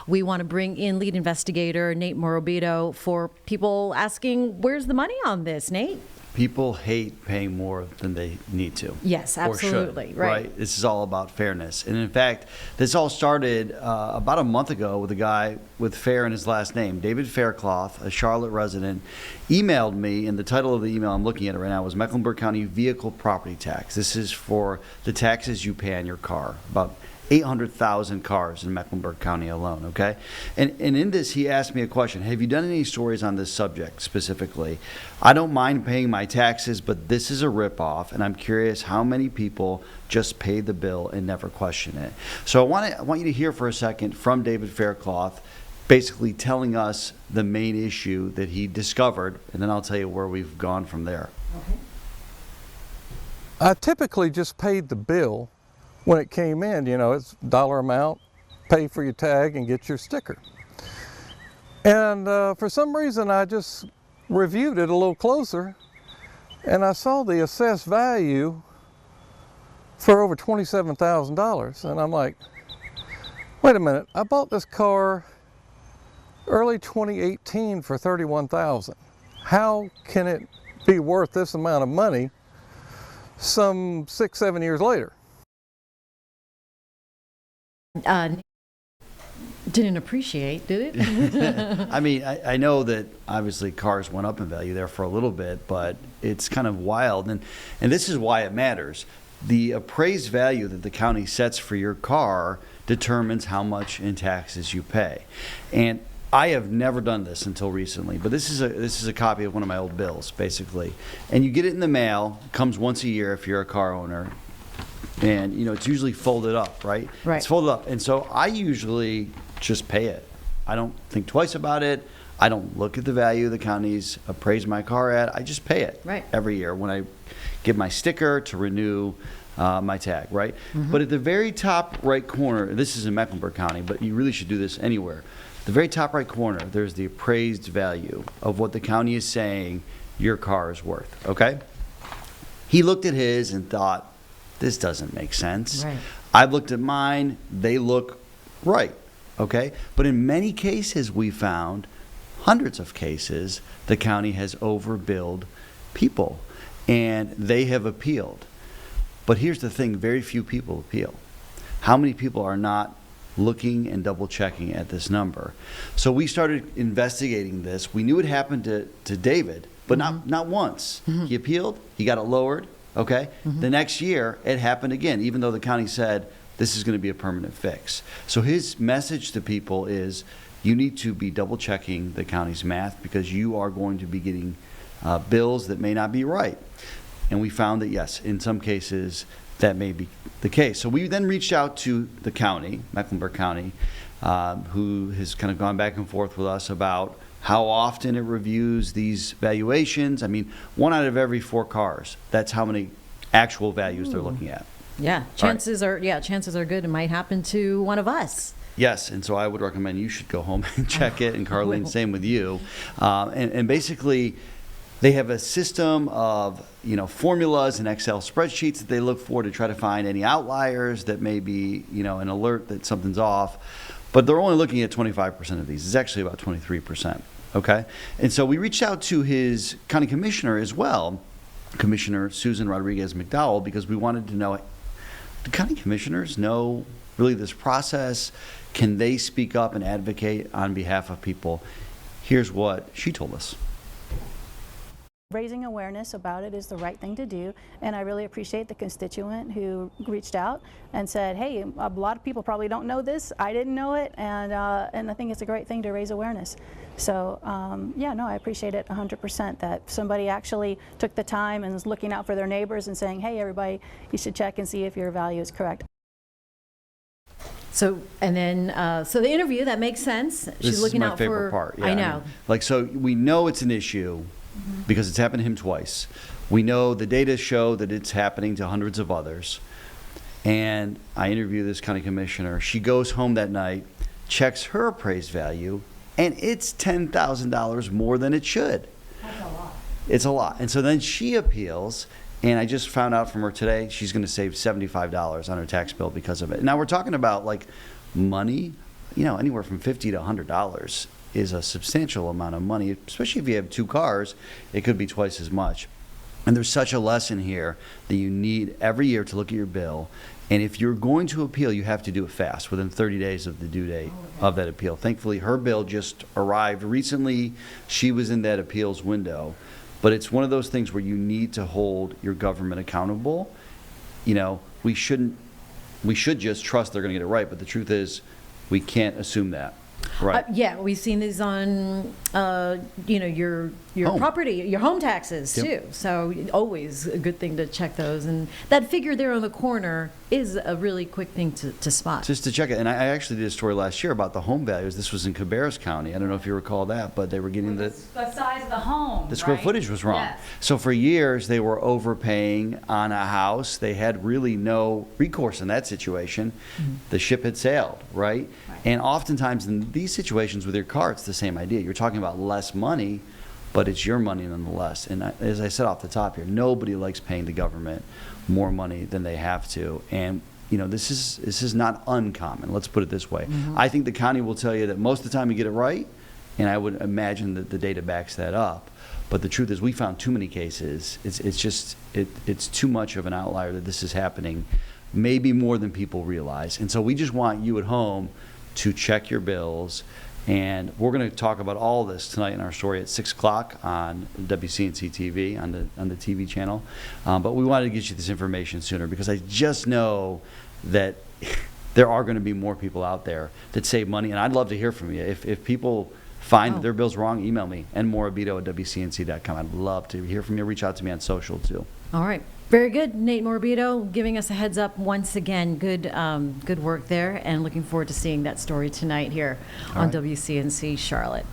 we want to bring in lead investigator Nate Morabito for people asking, where's the money on this, Nate? People hate paying more than they need to. Yes, absolutely. Or should, right? This is all about fairness. And in fact, this all started about a month ago with a guy with Fair in his last name, David Faircloth, a Charlotte resident, emailed me, and the title of the email I'm looking at it right now was Mecklenburg County Vehicle Property Tax. This is for the taxes you pay on your car, about 800,000 cars in Mecklenburg County alone, okay? And in this, he asked me a question. Have you done any stories on this subject specifically? I don't mind paying my taxes, but this is a ripoff, and I'm curious how many people just pay the bill and never question it. So I want you to hear for a second from David Faircloth, basically telling us the main issue that he discovered, and then I'll tell you where we've gone from there. Okay. I typically just paid the bill when it came in. You know, it's dollar amount, pay for your tag and get your sticker. And for some reason I just reviewed it a little closer and I saw the assessed value for over $27,000, and I'm like, wait a minute, I bought this car early 2018 for $31,000. How can it be worth this amount of money some 6-7 years later? Didn't appreciate, did it? I mean, I know that obviously cars went up in value there for a little bit, but it's kind of wild. And this is why it matters. The appraised value that the county sets for your car determines how much in taxes you pay. And I have never done this until recently, but this is a copy of one of my old bills, basically. And you get it in the mail, comes once a year if you're a car owner. And, you know, it's usually folded up, right? Right. It's folded up. And so I usually just pay it. I don't think twice about it. I don't look at the value the county's appraised my car at. I just pay it every year when I get my sticker to renew my tag, right? Mm-hmm. But at the very top right corner, this is in Mecklenburg County, but you really should do this anywhere. The very top right corner, there's the appraised value of what the county is saying your car is worth, okay? He looked at his and thought, this doesn't make sense. Right. I've looked at mine, they look right, okay? But in many cases we found, hundreds of cases, the county has overbilled people and they have appealed. But here's the thing, very few people appeal. How many people are not looking and double checking at this number? So we started investigating this. We knew it happened to David, but not once. Mm-hmm. He appealed, he got it lowered. Okay. Mm-hmm. The next year, it happened again, even though the county said this is going to be a permanent fix. So his message to people is you need to be double checking the county's math because you are going to be getting bills that may not be right. And we found that, yes, in some cases, that may be the case. So we then reached out to the county, Mecklenburg County, who has kind of gone back and forth with us about how often it reviews these valuations. I mean, 1 out of every 4 cars, that's how many actual values they're looking at. Yeah, chances are good it might happen to one of us. Yes, and so I would recommend you should go home and check it, and Carlene, same with you. And basically, they have a system of, you know, formulas and Excel spreadsheets that they look for to try to find any outliers that may be, you know, an alert that something's off. But they're only looking at 25% of these. It's actually about 23%. Okay, and so we reached out to his county commissioner as well, Commissioner Susan Rodriguez McDowell, because we wanted to know, do county commissioners know really this process? Can they speak up and advocate on behalf of people? Here's what she told us. Raising awareness about it is the right thing to do, and I really appreciate the constituent who reached out and said, hey, a lot of people probably don't know this, I didn't know it, and I think it's a great thing to raise awareness. So yeah, no, I appreciate it 100% that somebody actually took the time and is looking out for their neighbors and saying, hey, everybody, you should check and see if your value is correct. So, and then, so the interview, that makes sense. She's looking out for... This is my favorite part. Yeah, I know. I mean, like, so we know it's an issue because it's happened to him twice. We know the data show that it's happening to hundreds of others. And I interview this county commissioner. She goes home that night, checks her appraised value, and it's $10,000 more than it should. That's a lot. It's a lot. And so then she appeals, and I just found out from her today she's going to save $75 on her tax bill because of it. Now we're talking about like money. anywhere from $50 to $100 is a substantial amount of money, especially if you have 2 cars. It could be twice as much. And there's such a lesson here that you need every year to look at your bill. And if you're going to appeal, you have to do it fast, within 30 days of the due date of that appeal. Thankfully, her bill just arrived recently. She was in that appeals window. But it's one of those things where you need to hold your government accountable. We should just trust they're going to get it right. But the truth is, we can't assume that. Right. Yeah, we've seen these on, your Home. property, your home taxes Yep. too. So always a good thing to check those. And that figure there on the corner is a really quick thing to spot. Just to check it. And I actually did a story last year about the home values. This was in Cabarrus County. I don't know if you recall that, but they were getting The size of the home. the square right? footage was wrong. Yes. So for years, they were overpaying on a house. They had really no recourse in that situation. The ship had sailed, right? And oftentimes in these situations with your car, it's the same idea. You're talking about less money, but it's your money nonetheless. And as I said off the top here, nobody likes paying the government more money than they have to. And this is not uncommon. Let's put it this way. I think the county will tell you that most of the time you get it right, and I would imagine that the data backs that up. But the truth is, we found too many cases. It's too much of an outlier that this is happening, maybe more than people realize. And so we just want you at home to check your bills. And we're going to talk about all this tonight in our story at 6 o'clock on WCNC TV, on the TV channel. But we wanted to get you this information sooner because I just know that there are going to be more people out there that save money. And I'd love to hear from you. If people find that their bill's wrong, email me, nmorabito@wcnc.com. I'd love to hear from you. Reach out to me on social, too. All right. Very good. Nate Morabito giving us a heads up once again. Good work there, and looking forward to seeing that story tonight here on right. WCNC Charlotte.